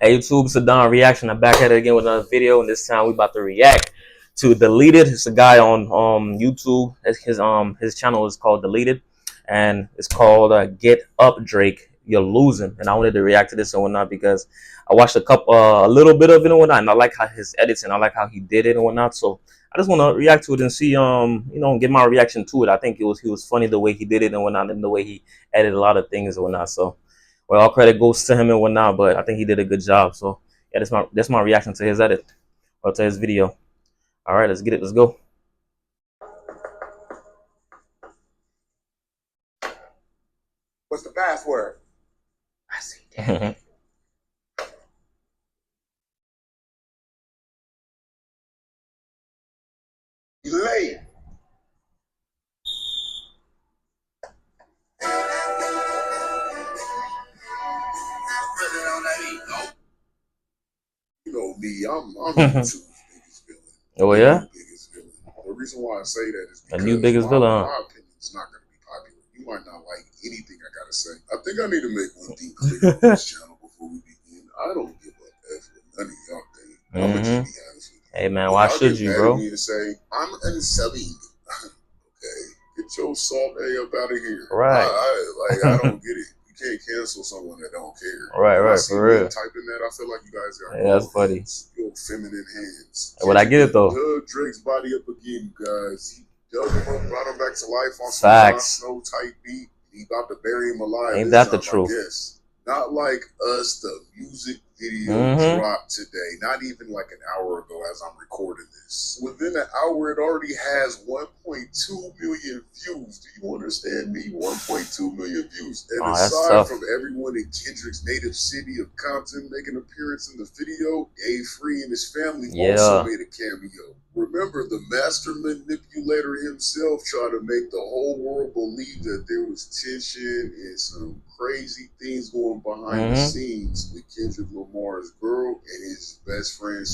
Hey YouTube, Saddam Reaction. I'm back at it again with another video, and this time we about to react to Deleted. It's a guy on YouTube. His channel is called Deleted, and it's called Get Up Drake. You're losing, and I wanted to react to this and whatnot because I watched a little bit of it and whatnot, and I like how his edits and I like how he did it and whatnot. So I just want to react to it and see get my reaction to it. I think he was funny the way he did it and whatnot, and the way he edited a lot of things and whatnot. So. Well, all credit goes to him and whatnot, but I think he did a good job. So yeah, that's my reaction to his edit or to his video. All right, let's get it. Let's go. What's the password? I see. That. You late. You know me, I'm YouTube's biggest villain. Oh yeah. Biggest villain. The reason why I say that is because A new biggest villain. my opinion is not going to be popular. You might not like anything I gotta say. I think I need to make one thing clear on this channel before we begin. I don't give a F with none of y'all think. I'm gonna just be honest with you. Hey man, why should you, bro? Me to say I'm unsubbing. Okay, get your salt A up out of here. Right. I don't get it. You can't cancel someone that don't care. Right, for real. Typing that, I feel like you guys got that's funny. Your feminine hands. But I get it though. Dug Drake's body up again, guys. He dug him up, brought him back to life on some Facts. Snow type beat. He about to bury him alive. Ain't that the truth? Yes. Not like us, the music video dropped today. Not even like an hour ago as I'm recording this. Within an hour, it already has 1.2 million views. Do you understand me? 1.2 million views. And aside from everyone in Kendrick's native city of Compton making an appearance in the video, A-Free and his family also made a cameo. Remember, the master manipulator himself tried to make the whole world believe that there was tension and some crazy things going behind the scenes with Kendrick Lamar's girl and his best friend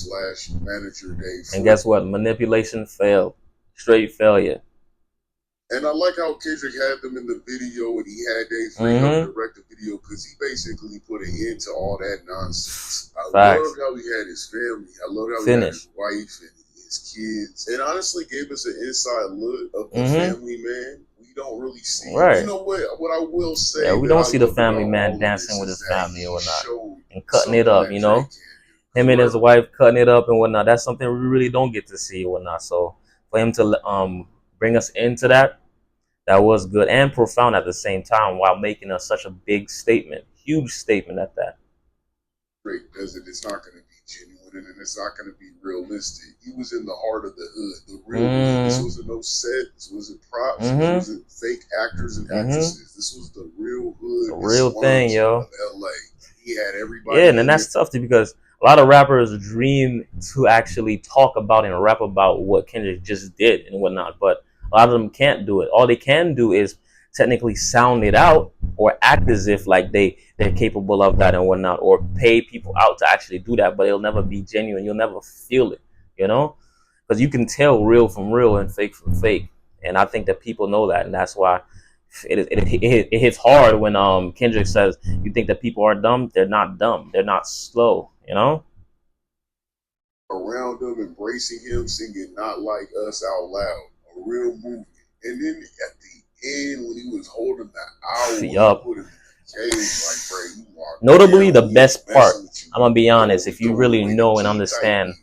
/ manager Dave. And guess what? Manipulation failed. Straight failure. And I like how Kendrick had them in the video and he had Dave Freak direct the video because he basically put an end to all that nonsense. I love how he had his family. I love how he had his wife and his kids. And honestly gave us an inside look of the family man. We don't really see. Right. You know what I will say. Yeah, we don't see the family man dancing with his family or whatnot and cutting it up, you know. Him and his wife cutting it up and whatnot. That's something we really don't get to see or whatnot. So for him to bring us into that was good and profound at the same time while making such a big statement, huge statement at that. Great, because it's not going to be genuine and it's not going to be realistic. He was in the heart of the hood, the real hood. This wasn't no set. This wasn't props. This wasn't fake actors and actresses. This was the real hood, the real thing, yo. Of LA. He had everybody. Yeah, and that's tough too because a lot of rappers dream to actually talk about and rap about what Kendrick just did and whatnot, but a lot of them can't do it. All they can do is technically sound it out or act as if like they're capable of that and whatnot, or pay people out to actually do that, but it'll never be genuine. You'll never feel it, you know, because you can tell real from real and fake from fake. And I think that people know that, and that's why it hits hard when Kendrick says, "You think that people are dumb? They're not dumb. They're not slow," you know. Around him, embracing him, singing "Not Like Us" out loud, a real movement. And then at the end, when he was holding the owl, put him in the cage, like, bro, notably, the best part, I'm gonna be honest, if you really know and understand,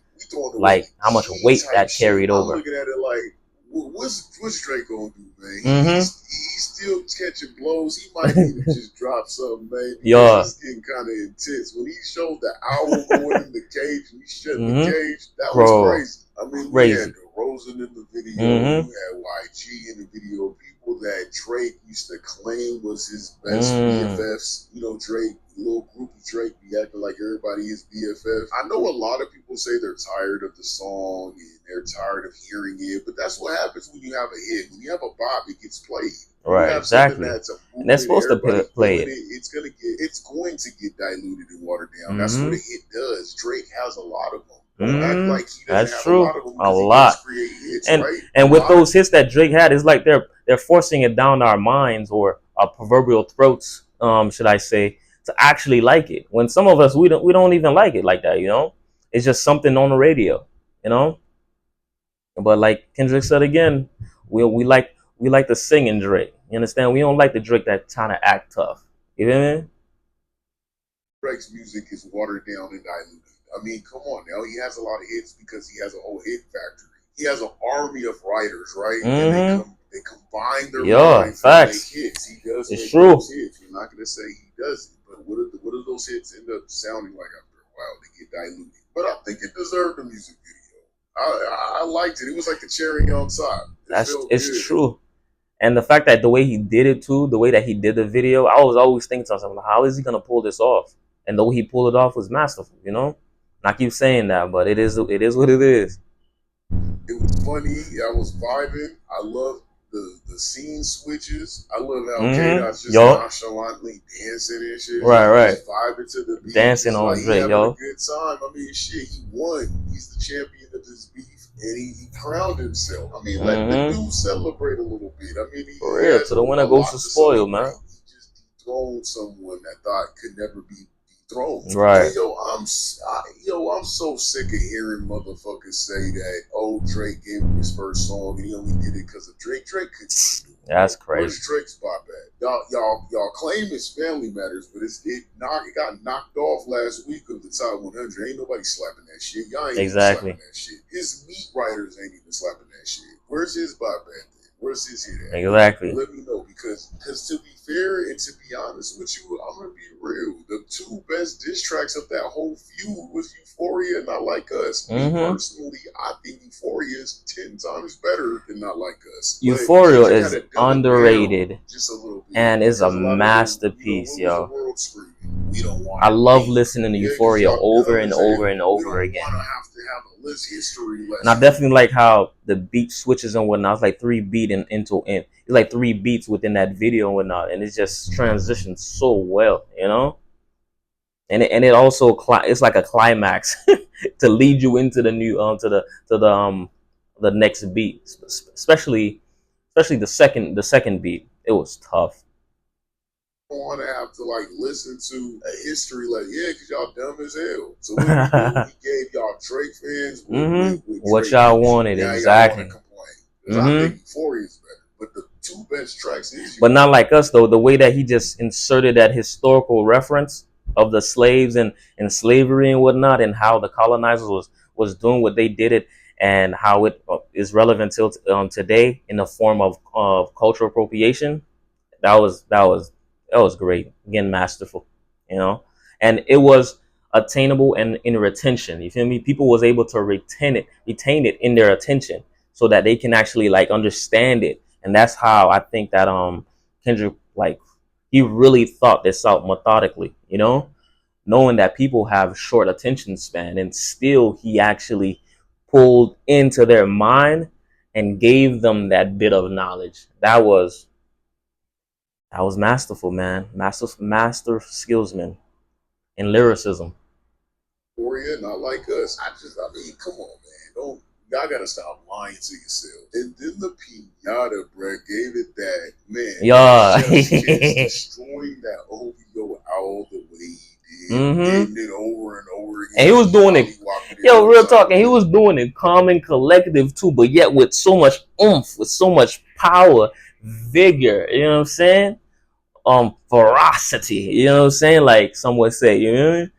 like how much weight that carried over. I'm looking at it like, what's Drake gonna do, man? He's still catching blows. He might need to just drop something, man. Yeah. It's getting kind of intense. When he showed the owl going in the cage and he shut the cage, that was crazy. I mean, we had DeRozan in the video, we had YG in the video, people that Drake used to claim was his best BFFs. You know, Drake, little group of Drake, be acting like everybody is BFF. I know a lot of people say they're tired of the song and they're tired of hearing it, but that's what happens when you have a hit. When you have a bop, it gets played. Right, exactly. And they're supposed to play it. It's going to get diluted and watered down. That's what a hit does. Drake has a lot of them. Act like he doesn't have a lot of them. A lot. Hits, and with those hits that Drake had, it's like they're forcing it down our minds or our proverbial throats, should I say, to actually like it. When some of us we don't even like it like that, you know. It's just something on the radio, you know. But like Kendrick said again, we like the singing Drake. You understand? We don't like the Drake that trying to act tough. You feel me? Drake's music is watered down and diluted. I mean, come on now. He has a lot of hits because he has a whole hit factory. He has an army of writers, right? And they combine their minds and make hits. He does It's make true. those hits. We're not gonna say he doesn't, but what do those hits end up sounding like after a while? They get diluted. But I think it deserved a music video. I liked it. It was like the cherry on top. It's true. And the fact that the way he did it too, the way that he did the video, I was always thinking to myself, how is he gonna pull this off? And the way he pulled it off was masterful, you know? And I keep saying that, but it is what it is. It was funny. I was vibing. I love the scene switches. I love how K-Dot's just nonchalantly dancing and shit. Right. Just vibing to the beat. Dancing on like Drake, yo. A good time. I mean, shit, he won. He's the champion of this beef. And he crowned himself. I mean, let the dude celebrate a little bit. I mean, for real. To the winner goes to spoil, man. He just dethroned someone that thought could never be dethroned. Right. And I'm so sick of hearing motherfuckers say that, oh, Drake gave him his first song and he only did it because of Drake. Drake couldn't do it. That's crazy. Where's Drake's bop at? Y'all claim it's Family Matters, but it got knocked off last week of the top 100. Ain't nobody slapping that shit. Y'all ain't even slapping that shit. His meat writers ain't even slapping that shit. Where's his bop at then? Where's his hit at? Exactly. Let me know because to be fair and to be honest with you, I'm gonna be real. The two best diss tracks of that whole feud was Euphoria and Not Like Us. Me personally, I think Euphoria is 10 times better than Not Like Us. Euphoria is underrated just a little bit, and is a masterpiece, yo. I love listening to Euphoria over and over and over again. And I definitely like how the beat switches and whatnot. It's like 3 beats it's like 3 beats within that video and whatnot, and it just transitions so well, you know. And it also it's like a climax to lead you into the new to the next beat, especially the second beat. It was tough. Want to have to like listen to a history like because y'all dumb as hell. So what he gave y'all Drake fans with what y'all wanted exactly. I think Euphoria is better, but the 2 best tracks is. But not like us though. The way that he just inserted that historical reference of the slaves and slavery and whatnot, and how the colonizers was doing what they did it, and how it is relevant till today in the form of cultural appropriation. That was great. Again, masterful, you know. And it was attainable and in retention. You feel me? People was able to retain it in their attention, so that they can actually like understand it. And that's how I think that Kendrick, like, he really thought this out methodically, you know, knowing that people have short attention span, and still he actually pulled into their mind and gave them that bit of knowledge. That was masterful, man. Master skillsman in lyricism. Euphoria, Not Like Us. I mean, come on, man. Y'all gotta stop lying to yourself. And then the pinata, bro, gave it that, man. Yeah. Just destroying that OVO all the way he did. Getting it over and over again. And he was doing it. Yo, real talk. And he was doing it calm and collective too, but yet with so much oomph, with so much power, vigor. You know what I'm saying? Ferocity. You know what I'm saying? Like some would say. You know what I mean?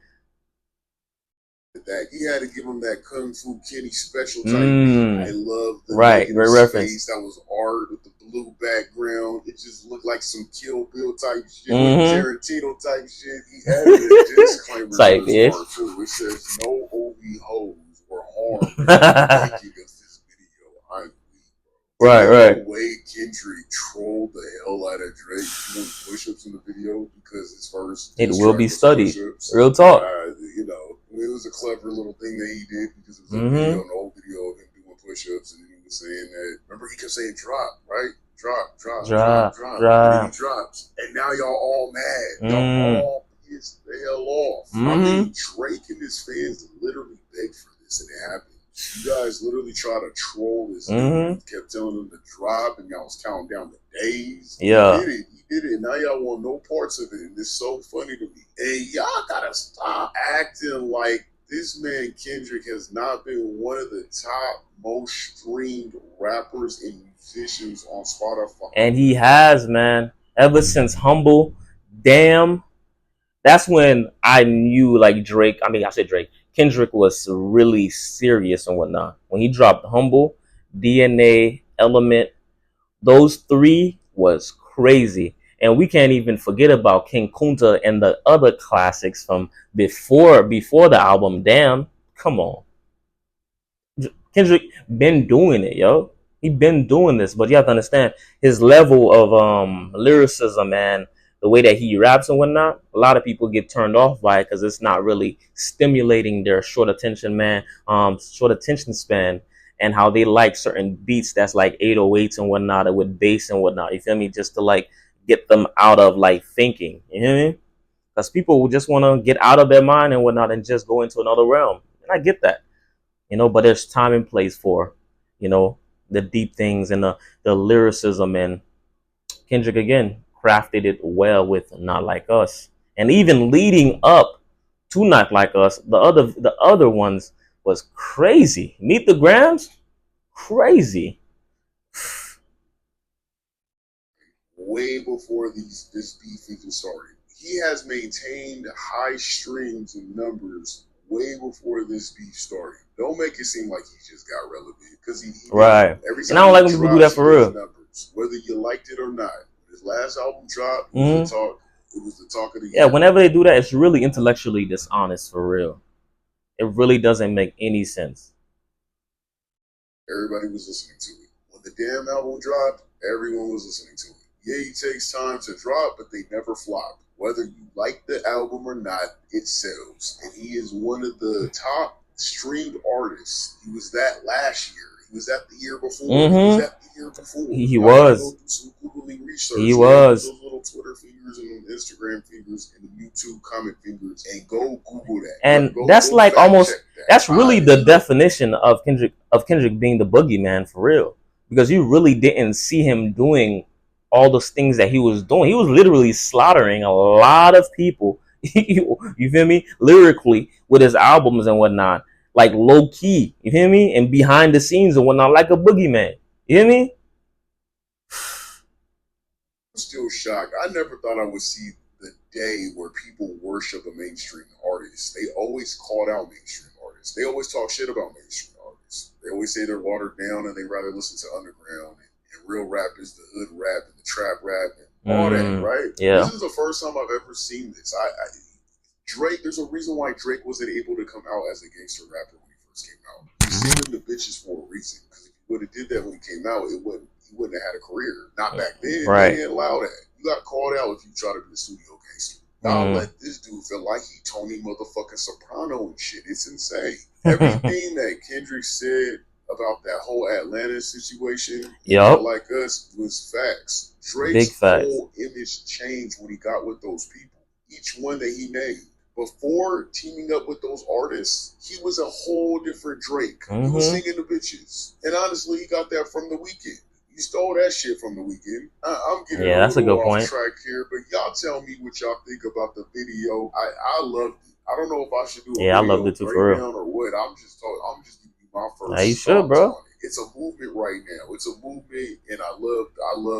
That he had to give him that Kung Fu Kenny special type beat. I love the great reference. That was art with the blue background. It just looked like some Kill Bill type shit, Tarantino type shit. He added a disclaimer to his part too. It says no OV hoes were harmed in the making of this video. I'm weak. Right. The way Kendrick trolled the hell out of Drake doing push-ups in the video because his first it will be studied. Real talk. You know. It was a clever little thing that he did because it was a video, an old video of him doing push-ups, and he was saying that. Remember, he kept saying "drop," right? Drop. And then he drops, and now y'all all mad. Y'all all pissed the hell off. I mean, Drake and his fans literally begged for this, and it happened. You guys literally try to troll this dude. Kept telling him to drop, and y'all was counting down the days. Yeah. He did it. He he did it. Now y'all want no parts of it, and it's so funny to me. And y'all gotta stop acting like this man Kendrick has not been one of the top most streamed rappers and musicians on Spotify. And he has, man, ever since Humble. Damn, that's when I knew like Drake. I mean, I said Drake. Kendrick was really serious and whatnot. When he dropped Humble, DNA, Element, those three was crazy. And we can't even forget about King Kunta and the other classics from before the album. Damn, come on. Kendrick been doing it, yo. He been doing this, but you have to understand his level of lyricism and the way that he raps and whatnot. A lot of people get turned off by it because it's not really stimulating their short attention span, and how they like certain beats that's like 808s and whatnot, with bass and whatnot. You feel me? Just to like get them out of like thinking. You hear me? Because people just want to get out of their mind and whatnot and just go into another realm, and I get that. But there's time and place for, the deep things and the lyricism. And Kendrick again crafted it well with Not Like Us. And even leading up to Not Like Us, the other ones was crazy. Meet the Grams, crazy. Way before this beef even started, he has maintained high streams and numbers way before this beef started. Don't make it seem like he just got relevant, because he Right. Every time and I don't like when he people do that drops, for he gets real. numbers, whether you liked it or not. His last album dropped, Mhm. it was the talk of the Yeah, year. whenever they do that, it's really intellectually dishonest for real. It really doesn't make any sense. Everybody was listening to it. When the damn album dropped, everyone was listening to it. Yeah, it takes time to drop, but they never flop. Whether you like the album or not, it sells. And he is one of the top streamed artists. He was that last year. He was that the year before. He was that the year before. He Y'all was. Go do some Googling research. He was. Those little Twitter fingers and Instagram fingers and the YouTube comment fingers, and go Google that. And Go that's like almost that. that's really the definition of Kendrick being the boogeyman for real. Because you really didn't see him doing all those things that he was doing. He was literally slaughtering a lot of people. You feel me? Lyrically with his albums and whatnot. Like low key. You feel me? And behind the scenes and whatnot, like a boogeyman. You hear me? I'm still shocked. I never thought I would see the day where people worship a mainstream artist. They always called out mainstream artists. They always talk shit about mainstream artists. They always say they're watered down and they rather listen to underground. And real rap is the hood rap and the trap rap and all that, right? Yeah. This is the first time I've ever seen this. Drake, there's a reason why Drake wasn't able to come out as a gangster rapper when he first came out. He's singing the bitches for a reason. Because if he would have did that when he came out, he wouldn't have had a career. Not back then. Right. They didn't allow that. You got called out if you try to be a studio gangster. Y'all let this dude feel like he Tony motherfucking Soprano and shit. It's insane. Everything that Kendrick said about that whole Atlanta situation, Yep. Like Us, was facts. Drake's whole image changed when he got with those people. Each one that he named. Before teaming up with those artists, he was a whole different Drake. He was singing the bitches. And honestly, he got that from The Weeknd. You stole that shit from The Weeknd. I'm getting that's a good off point. track here, but y'all tell me what y'all think about the video. I loved it. I don't know if I should do a video I loved it too, for real. or what. I'm just giving you my first. You should, bro. It's a movement right now. It's a movement, and I love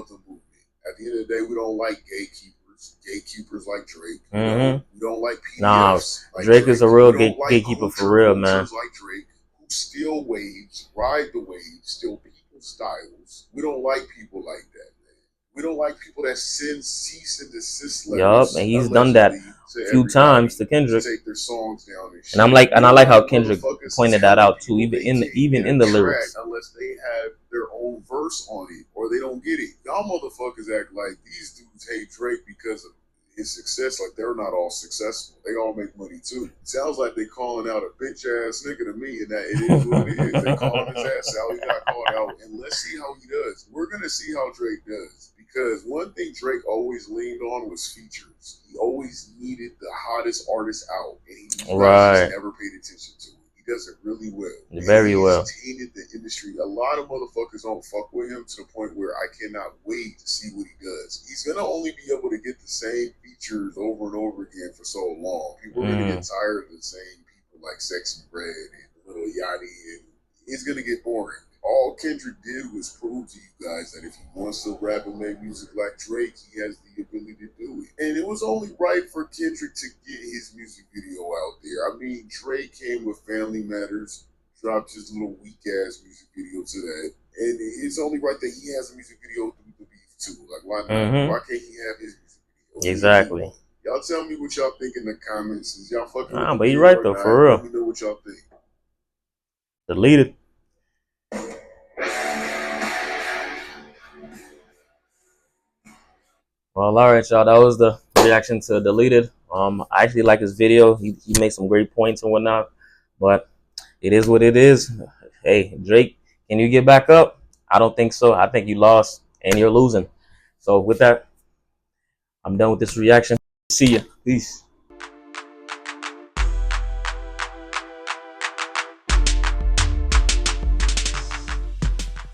the movement. At the end of the day, we don't like gatekeepers like Drake. We don't like PDFs. Nah, like Drake is a real gatekeeper like for real, man. Like Drake, who steal waves, ride the waves, steal people's styles. We don't like people like that, man. We don't like people that send cease and desist letters. Yup, and he's done that a few times to Kendrick. To take their songs down and I like how Kendrick pointed that out too, even in the lyrics. Unless they have their own verse on it, or they don't get it. Y'all motherfuckers act like these dudes hate Drake because of his success. Like they're not all successful. They all make money too. Sounds like they calling out a bitch ass nigga to me, and that it is what it is. They calling his ass out. He got called out, and let's see how he does. We're gonna see how Drake does. Because one thing Drake always leaned on was features. He always needed the hottest artist out, and he never paid attention to it. He He does it really well. Very well. He's tainted the industry. A lot of motherfuckers don't fuck with him to the point where I cannot wait to see what he does. He's gonna only be able to get the same features over and over again for so long. People are gonna get tired of the same people like Sexy Red and Lil Yachty, and it's gonna get boring. All Kendrick did was prove to you guys that if he wants to rap and make music like Drake, he has the ability to do it. And it was only right for Kendrick to get his music video out there. I mean, Drake came with Family Matters, dropped his little weak ass music video to that. And it's only right that he has a music video with the beef too. Like, why not? Why can't he have his music video? Exactly. Y'all tell me what y'all think in the comments. Is y'all fucking Nah, but you're right though, for real. Let me know what y'all think. Deleted. Well, all right, y'all. That was the reaction to Deleted. I actually like his video. He made some great points and whatnot. But it is what it is. Hey, Drake, can you get back up? I don't think so. I think you lost and you're losing. So with that, I'm done with this reaction. See ya. Peace.